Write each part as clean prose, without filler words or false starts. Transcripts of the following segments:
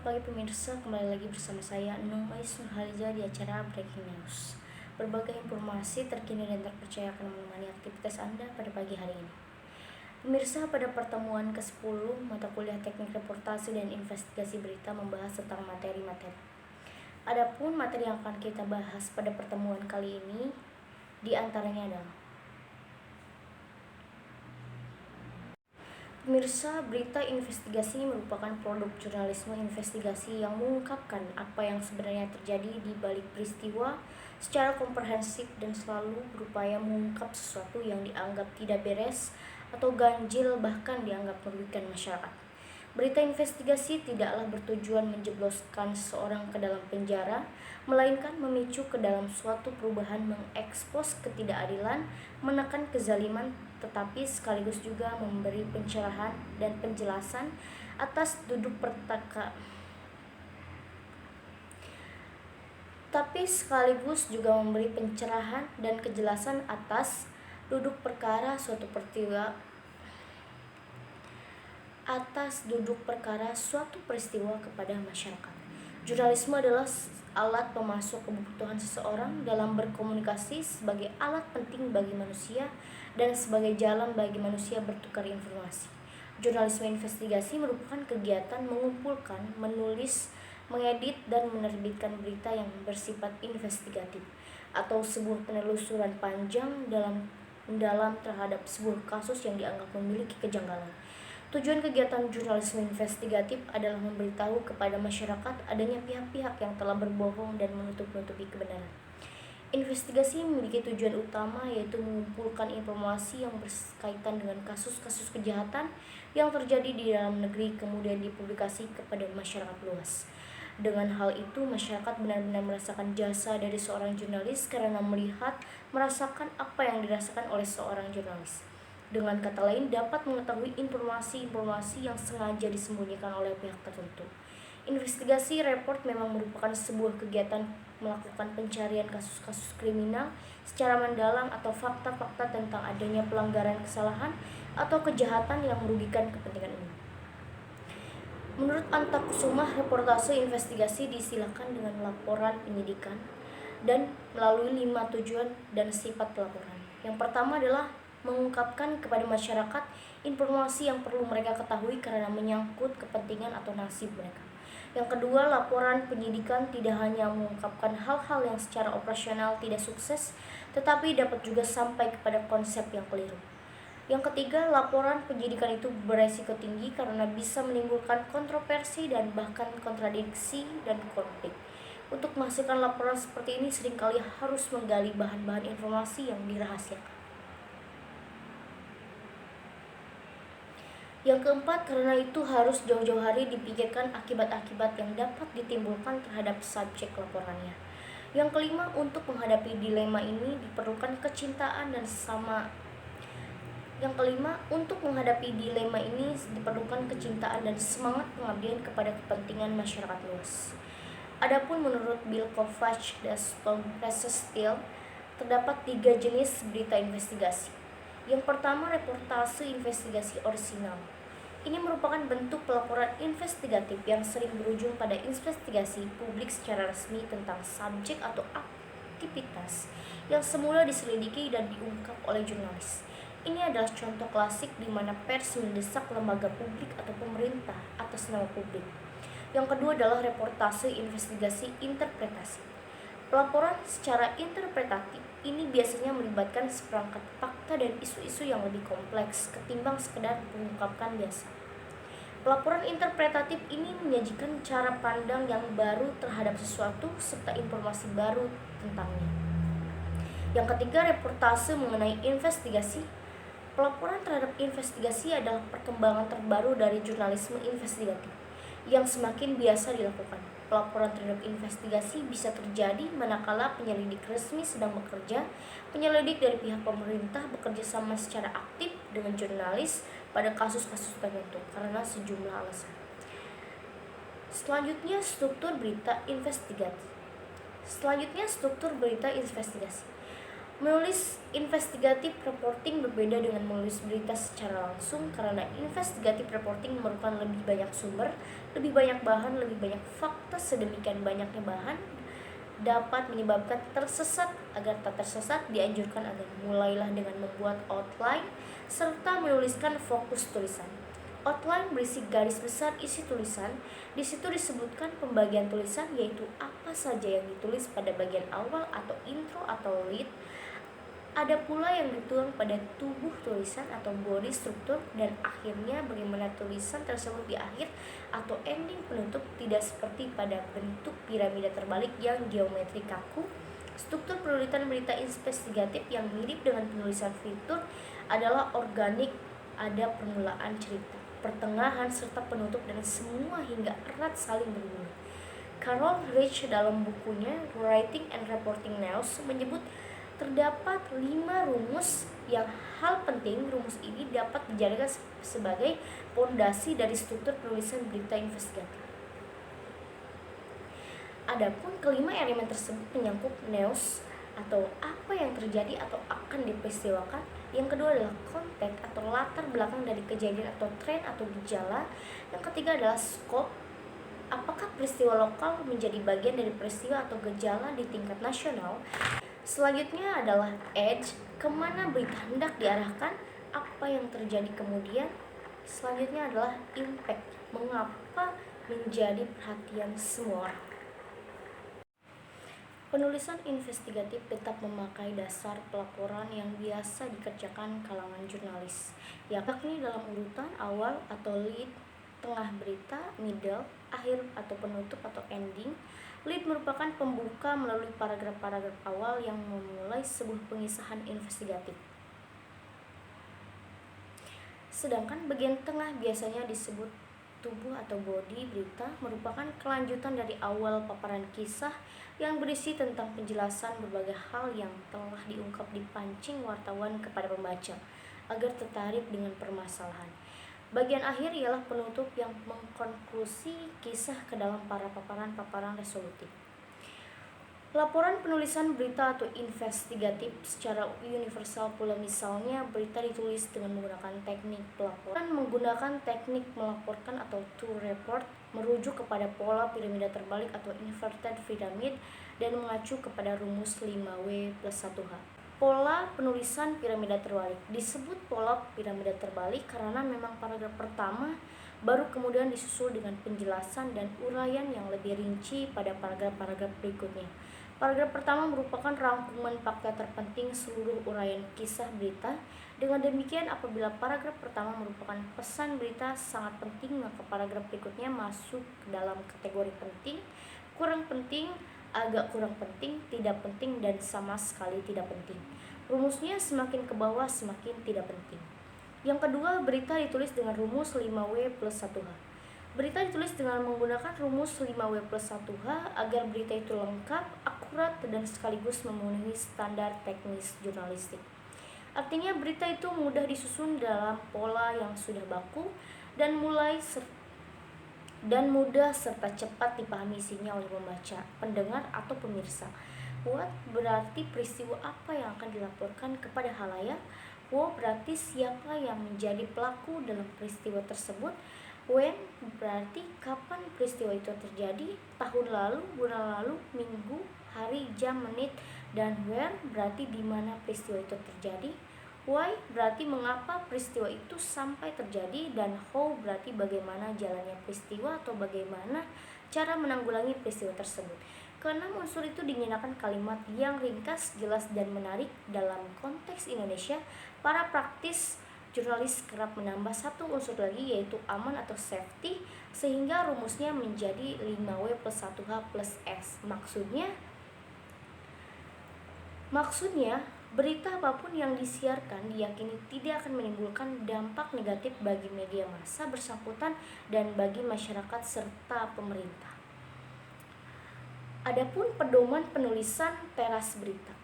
Selamat pagi pemirsa, kembali lagi bersama saya Nuais Nurhaliza di acara Breaking News. Berbagai informasi terkini dan terpercaya akan menemani aktivitas Anda pada pagi hari ini. Pemirsa, pada pertemuan ke-10 mata kuliah Teknik Reportase dan Investigasi Berita membahas tentang materi-materi. Adapun materi yang akan kita bahas pada pertemuan kali ini diantaranya adalah: pemirsa, berita investigasi merupakan produk jurnalisme investigasi yang mengungkapkan apa yang sebenarnya terjadi di balik peristiwa secara komprehensif dan selalu berupaya mengungkap sesuatu yang dianggap tidak beres atau ganjil, bahkan dianggap merugikan masyarakat. Berita investigasi tidaklah bertujuan menjebloskan seseorang ke dalam penjara, melainkan memicu ke dalam suatu perubahan, mengekspos ketidakadilan, menekan kezaliman, tetapi sekaligus juga memberi pencerahan dan penjelasan atas duduk perkara suatu peristiwa kepada masyarakat. Jurnalisme adalah alat pemasok kebutuhan seseorang dalam berkomunikasi, sebagai alat penting bagi manusia dan sebagai jalan bagi manusia bertukar informasi. Jurnalisme investigasi merupakan kegiatan mengumpulkan, menulis, mengedit, dan menerbitkan berita yang bersifat investigatif atau sebuah penelusuran panjang mendalam terhadap sebuah kasus yang dianggap memiliki kejanggalan. Tujuan kegiatan jurnalisme investigatif adalah memberitahu kepada masyarakat adanya pihak-pihak yang telah berbohong dan menutup-nutupi kebenaran. Investigasi memiliki tujuan utama, yaitu mengumpulkan informasi yang berkaitan dengan kasus-kasus kejahatan yang terjadi di dalam negeri, kemudian dipublikasi kepada masyarakat luas. Dengan hal itu, masyarakat benar-benar merasakan jasa dari seorang jurnalis karena merasakan apa yang dirasakan oleh seorang jurnalis. Dengan kata lain, dapat mengetahui informasi-informasi yang sengaja disembunyikan oleh pihak tertentu. Investigasi report memang merupakan sebuah kegiatan melakukan pencarian kasus-kasus kriminal secara mendalam atau fakta-fakta tentang adanya pelanggaran, kesalahan, atau kejahatan yang merugikan kepentingan umum. Menurut Antakusumah, reportase investigasi disilakan dengan laporan penyidikan dan melalui 5 tujuan dan sifat pelaporan. Yang pertama adalah mengungkapkan kepada masyarakat informasi yang perlu mereka ketahui karena menyangkut kepentingan atau nasib mereka. Yang kedua, laporan penyidikan tidak hanya mengungkapkan hal-hal yang secara operasional tidak sukses, tetapi dapat juga sampai kepada konsep yang keliru. Yang ketiga, laporan penyidikan itu beresiko tinggi karena bisa menimbulkan kontroversi dan bahkan kontradiksi dan konflik. Untuk menghasilkan laporan seperti ini seringkali harus menggali bahan-bahan informasi yang dirahasiakan. Yang keempat, karena itu harus jauh-jauh hari dipikirkan akibat-akibat yang dapat ditimbulkan terhadap subjek laporannya. Yang kelima, untuk menghadapi dilema ini diperlukan kecintaan dan semangat pengabdian kepada kepentingan masyarakat luas. Adapun menurut Bill Kovacs dan Stone Steel, terdapat 3 jenis berita investigasi. Yang pertama, reportase investigasi orisinal. Ini merupakan bentuk pelaporan investigatif yang sering berujung pada investigasi publik secara resmi tentang subjek atau aktivitas yang semula diselidiki dan diungkap oleh jurnalis. Ini adalah contoh klasik di mana pers mendesak lembaga publik atau pemerintah atas nama publik. Yang kedua adalah reportase investigasi interpretasi. Pelaporan secara interpretatif ini biasanya melibatkan seperangkat fakta dan isu-isu yang lebih kompleks ketimbang sekedar mengungkapkan biasa. Pelaporan interpretatif ini menyajikan cara pandang yang baru terhadap sesuatu serta informasi baru tentangnya. Yang ketiga, reportase mengenai investigasi. Pelaporan terhadap investigasi adalah perkembangan terbaru dari jurnalisme investigatif yang semakin biasa dilakukan. Pelaporan terhadap investigasi bisa terjadi manakala penyelidik resmi sedang bekerja, penyelidik dari pihak pemerintah bekerja sama secara aktif dengan jurnalis pada kasus-kasus tertentu karena sejumlah alasan. Selanjutnya, struktur berita investigasi. Menulis investigatif reporting berbeda dengan menulis berita secara langsung karena investigatif reporting memerlukan lebih banyak sumber, lebih banyak bahan, lebih banyak fakta. Sedemikian banyaknya bahan dapat menyebabkan tersesat. Agar tak tersesat, dianjurkan agar mulailah dengan membuat outline serta menuliskan fokus tulisan. Outline berisi garis besar isi tulisan. Di situ disebutkan pembagian tulisan, yaitu apa saja yang ditulis pada bagian awal atau intro atau lead. Ada pula yang dituang pada tubuh tulisan atau body struktur, dan akhirnya bagaimana tulisan tersebut di akhir atau ending penutup. Tidak seperti pada bentuk piramida terbalik yang geometri kaku. Struktur penulisan berita investigatif yang mirip dengan penulisan fitur adalah organik. Ada permulaan cerita, pertengahan, serta penutup, dan semua hingga erat saling berhubungan. Carol Rich dalam bukunya Writing and Reporting News menyebut terdapat 5 rumus yang hal penting. Rumus ini dapat dijadikan sebagai pondasi dari struktur penulisan berita investigatif. Adapun kelima elemen tersebut menyangkut news atau apa yang terjadi atau akan diperistiwakan. Yang kedua adalah konteks atau latar belakang dari kejadian atau tren atau gejala. Yang ketiga adalah scope, apakah peristiwa lokal menjadi bagian dari peristiwa atau gejala di tingkat nasional. Selanjutnya adalah edge, kemana berita hendak diarahkan, apa yang terjadi kemudian. Selanjutnya adalah impact, mengapa menjadi perhatian semua orang. Penulisan investigatif tetap memakai dasar pelaporan yang biasa dikerjakan kalangan jurnalis, yakni dalam urutan awal atau lead, tengah berita, middle, akhir atau penutup atau ending. Lead merupakan pembuka melalui paragraf-paragraf awal yang memulai sebuah pengisahan investigatif. Sedangkan bagian tengah biasanya disebut tubuh atau body berita, merupakan kelanjutan dari awal paparan kisah yang berisi tentang penjelasan berbagai hal yang telah diungkap, dipancing wartawan kepada pembaca agar tertarik dengan permasalahan. Bagian akhir ialah penutup yang mengkonklusi kisah ke dalam para paparan-paparan resolutif. Laporan penulisan berita atau investigatif secara universal pula, misalnya berita ditulis dengan menggunakan teknik pelaporan, menggunakan teknik melaporkan atau to report, merujuk kepada pola piramida terbalik atau inverted pyramid, dan mengacu kepada rumus 5W+1H. Pola penulisan piramida terbalik disebut pola piramida terbalik karena memang paragraf pertama baru kemudian disusul dengan penjelasan dan uraian yang lebih rinci pada paragraf-paragraf berikutnya. Paragraf pertama merupakan rangkuman fakta terpenting seluruh uraian kisah berita. Dengan demikian, apabila paragraf pertama merupakan pesan berita sangat penting, maka paragraf berikutnya masuk ke dalam kategori penting, kurang penting, agak kurang penting, tidak penting, dan sama sekali tidak penting. Rumusnya semakin ke bawah semakin tidak penting. Yang kedua, berita ditulis dengan rumus 5W+1H. Berita ditulis dengan menggunakan rumus 5W+1H agar berita itu lengkap, akurat, dan sekaligus memenuhi standar teknis jurnalistik. Artinya berita itu mudah disusun dalam pola yang sudah baku dan mudah serta cepat dipahami isinya oleh pembaca, pendengar, atau pemirsa. What berarti peristiwa apa yang akan dilaporkan kepada halayak. Who berarti siapa yang menjadi pelaku dalam peristiwa tersebut. When berarti kapan peristiwa itu terjadi, tahun lalu, bulan lalu, minggu, hari, jam, menit, dan where berarti di mana peristiwa itu terjadi. Why berarti mengapa peristiwa itu sampai terjadi, dan how berarti bagaimana jalannya peristiwa atau bagaimana cara menanggulangi peristiwa tersebut. Keenam unsur itu dinyatakan kalimat yang ringkas, jelas, dan menarik. Dalam konteks Indonesia, para praktis jurnalis kerap menambah satu unsur lagi, yaitu aman atau safety, sehingga rumusnya menjadi 5W+1H+S. Maksudnya, berita apapun yang disiarkan diyakini tidak akan menimbulkan dampak negatif bagi media massa bersangkutan dan bagi masyarakat serta pemerintah. Adapun pedoman penulisan teras berita.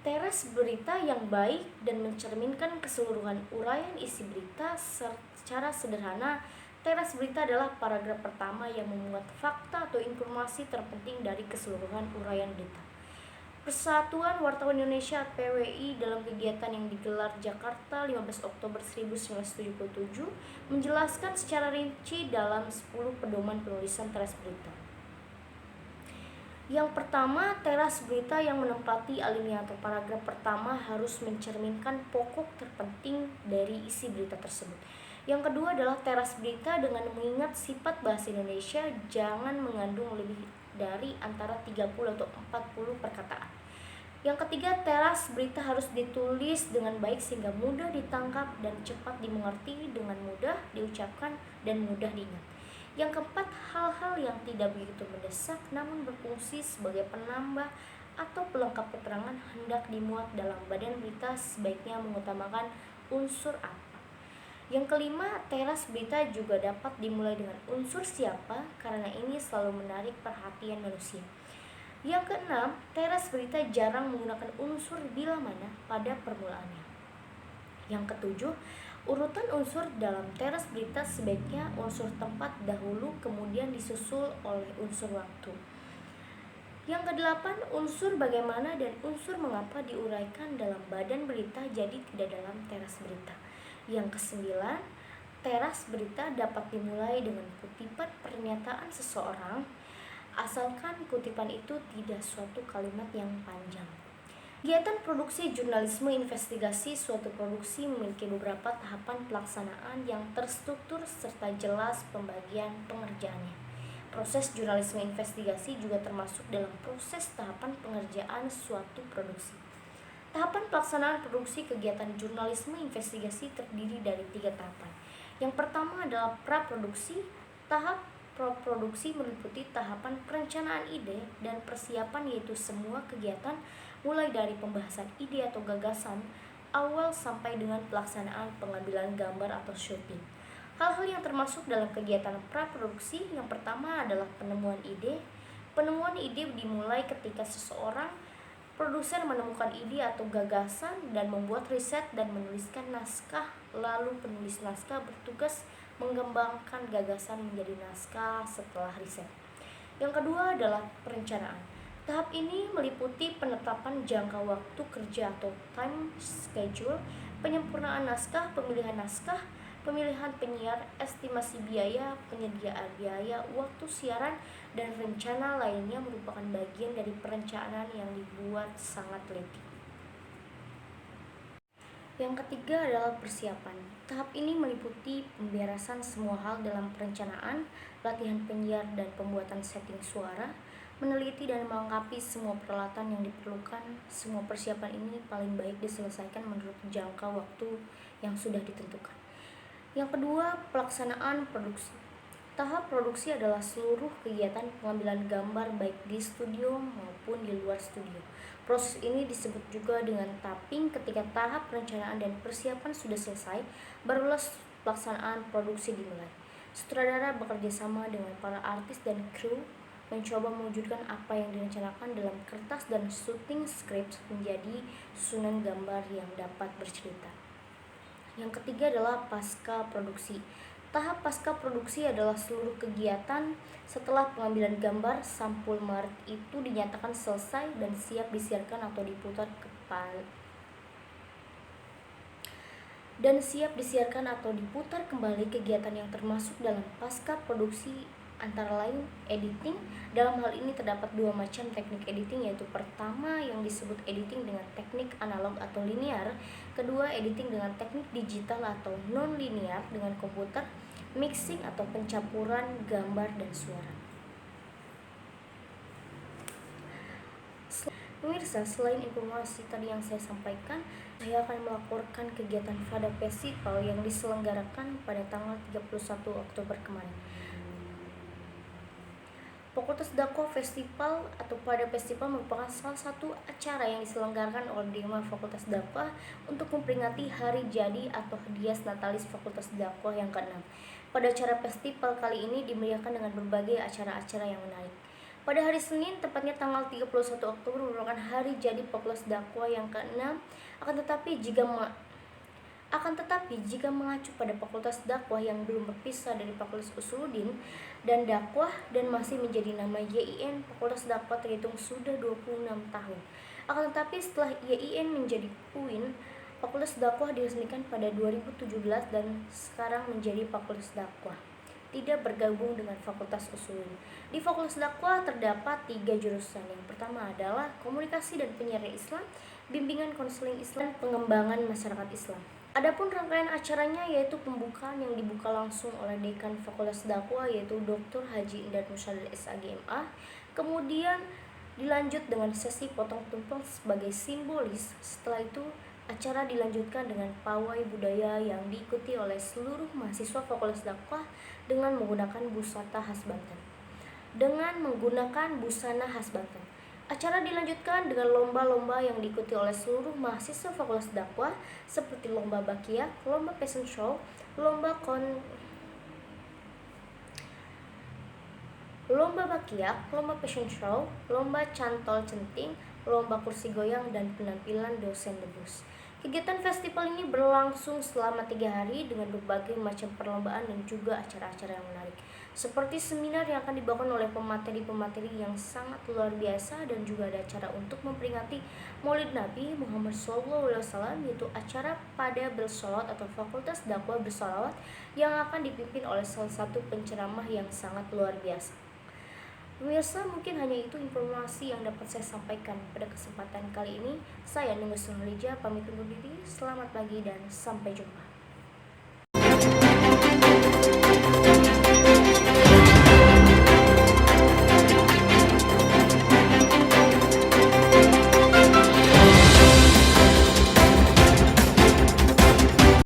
Teras berita yang baik dan mencerminkan keseluruhan uraian isi berita secara sederhana. Teras berita adalah paragraf pertama yang memuat fakta atau informasi terpenting dari keseluruhan uraian berita. Persatuan Wartawan Indonesia (PWI) dalam kegiatan yang digelar Jakarta 15 Oktober 1977 menjelaskan secara rinci dalam 10 pedoman penulisan teras berita. Yang pertama, teras berita yang menempati alinea atau paragraf pertama harus mencerminkan pokok terpenting dari isi berita tersebut. Yang kedua adalah teras berita dengan mengingat sifat bahasa Indonesia jangan mengandung lebih dari antara 30 atau 40 perkataan. Yang ketiga, teras berita harus ditulis dengan baik sehingga mudah ditangkap dan cepat dimengerti, dengan mudah diucapkan dan mudah diingat. Yang keempat, hal-hal yang tidak begitu mendesak namun berfungsi sebagai penambah atau pelengkap keterangan hendak dimuat dalam badan berita sebaiknya mengutamakan unsur apa. Yang kelima, teras berita juga dapat dimulai dengan unsur siapa karena ini selalu menarik perhatian manusia. Yang keenam, teras berita jarang menggunakan unsur bila mana pada permulaannya. Yang ketujuh, urutan unsur dalam teras berita sebaiknya unsur tempat dahulu kemudian disusul oleh unsur waktu. Yang kedelapan, unsur bagaimana dan unsur mengapa diuraikan dalam badan berita jadi tidak dalam teras berita. Yang kesembilan, teras berita dapat dimulai dengan kutipan pernyataan seseorang asalkan kutipan itu tidak suatu kalimat yang panjang. Kegiatan produksi jurnalisme investigasi suatu produksi memiliki beberapa tahapan pelaksanaan yang terstruktur serta jelas pembagian pengerjaannya. Proses jurnalisme investigasi juga termasuk dalam proses tahapan pengerjaan suatu produksi. Tahapan pelaksanaan produksi kegiatan jurnalisme investigasi terdiri dari 3 tahapan. Yang pertama adalah praproduksi. Tahap praproduksi meliputi tahapan perencanaan ide dan persiapan, yaitu semua kegiatan mulai dari pembahasan ide atau gagasan awal sampai dengan pelaksanaan pengambilan gambar atau syuting. Hal-hal yang termasuk dalam kegiatan praproduksi yang pertama adalah penemuan ide. Penemuan ide dimulai ketika seseorang produsen menemukan ide atau gagasan dan membuat riset dan menuliskan naskah, lalu penulis naskah bertugas mengembangkan gagasan menjadi naskah setelah riset. Yang kedua adalah perencanaan. Tahap ini meliputi penetapan jangka waktu kerja atau time schedule, penyempurnaan naskah, pemilihan naskah, pemilihan penyiar, estimasi biaya, penyediaan biaya, waktu siaran, dan rencana lainnya merupakan bagian dari perencanaan yang dibuat sangat teliti. Yang ketiga adalah persiapan. Tahap ini meliputi pemberesan semua hal dalam perencanaan, latihan penyiar dan pembuatan setting suara, meneliti dan melengkapi semua peralatan yang diperlukan. Semua persiapan ini paling baik diselesaikan menurut jangka waktu yang sudah ditentukan. Yang kedua, pelaksanaan produksi. Tahap produksi adalah seluruh kegiatan pengambilan gambar baik di studio maupun di luar studio. Proses ini disebut juga dengan tapping. Ketika tahap perencanaan dan persiapan sudah selesai, barulah pelaksanaan produksi dimulai. Sutradara bekerja sama dengan para artis dan kru mencoba mewujudkan apa yang direncanakan dalam kertas dan syuting script menjadi susunan gambar yang dapat bercerita. Yang ketiga adalah pasca produksi. Tahap pasca produksi adalah seluruh kegiatan setelah pengambilan gambar sampul Maret itu dinyatakan selesai dan siap disiarkan atau diputar kembali. Kegiatan yang termasuk dalam pasca produksi antara lain editing. Dalam hal ini terdapat 2 macam teknik editing, yaitu pertama yang disebut editing dengan teknik analog atau linear, kedua editing dengan teknik digital atau non-linear dengan komputer, mixing atau pencampuran gambar dan suara. Pemirsa, selain informasi tadi yang saya sampaikan, saya akan melaporkan kegiatan Fada Festival yang diselenggarakan pada tanggal 31 Oktober kemarin. Fakultas Dakwah Festival atau Fada Festival merupakan salah satu acara yang diselenggarakan oleh Dewan Fakultas Dakwah untuk memperingati hari jadi atau Dies Natalis Fakultas Dakwah yang ke-6. Pada acara festival kali ini dimeriahkan dengan berbagai acara-acara yang menarik. Pada hari Senin, tepatnya tanggal 31 Oktober merupakan hari jadi Fakultas Dakwah yang ke-6. Akan tetapi jika mengacu pada Fakultas Dakwah yang belum berpisah dari Fakultas Usuluddin dan Dakwah dan masih menjadi nama YIN, Fakultas Dakwah terhitung sudah 26 tahun. Akan tetapi setelah YIN menjadi UIN, Fakultas Dakwah diresmikan pada 2017 dan sekarang menjadi Fakultas Dakwah, tidak bergabung dengan Fakultas Usulin. Di Fakultas Dakwah terdapat 3 jurusan. Yang pertama adalah Komunikasi dan Penyiaran Islam, Bimbingan Konseling Islam, Pengembangan Masyarakat Islam. Adapun rangkaian acaranya yaitu pembukaan yang dibuka langsung oleh Dekan Fakultas Dakwah yaitu Dr. Haji Indah Nursyadil SAGMA. Kemudian dilanjut dengan sesi potong tumpeng sebagai simbolis. Setelah itu acara dilanjutkan dengan pawai budaya yang diikuti oleh seluruh mahasiswa Fakultas Dakwah dengan menggunakan busana khas Banten. Acara dilanjutkan dengan lomba-lomba yang diikuti oleh seluruh mahasiswa Fakultas Dakwah seperti lomba bakyak, lomba fashion show, lomba fashion show, lomba cantol centing, lomba kursi goyang, dan penampilan dosen debus. Kegiatan festival ini berlangsung selama 3 hari dengan berbagai macam perlombaan dan juga acara-acara yang menarik, seperti seminar yang akan dibawakan oleh pemateri-pemateri yang sangat luar biasa, dan juga ada acara untuk memperingati Maulid Nabi Muhammad SAW, yaitu acara pada bersolawat atau Fakultas Dakwah bersolawat yang akan dipimpin oleh salah satu penceramah yang sangat luar biasa. Pemirsa, mungkin hanya itu informasi yang dapat saya sampaikan pada kesempatan kali ini. Saya Nunggu Sunulija pamit undur diri. Selamat pagi dan sampai jumpa.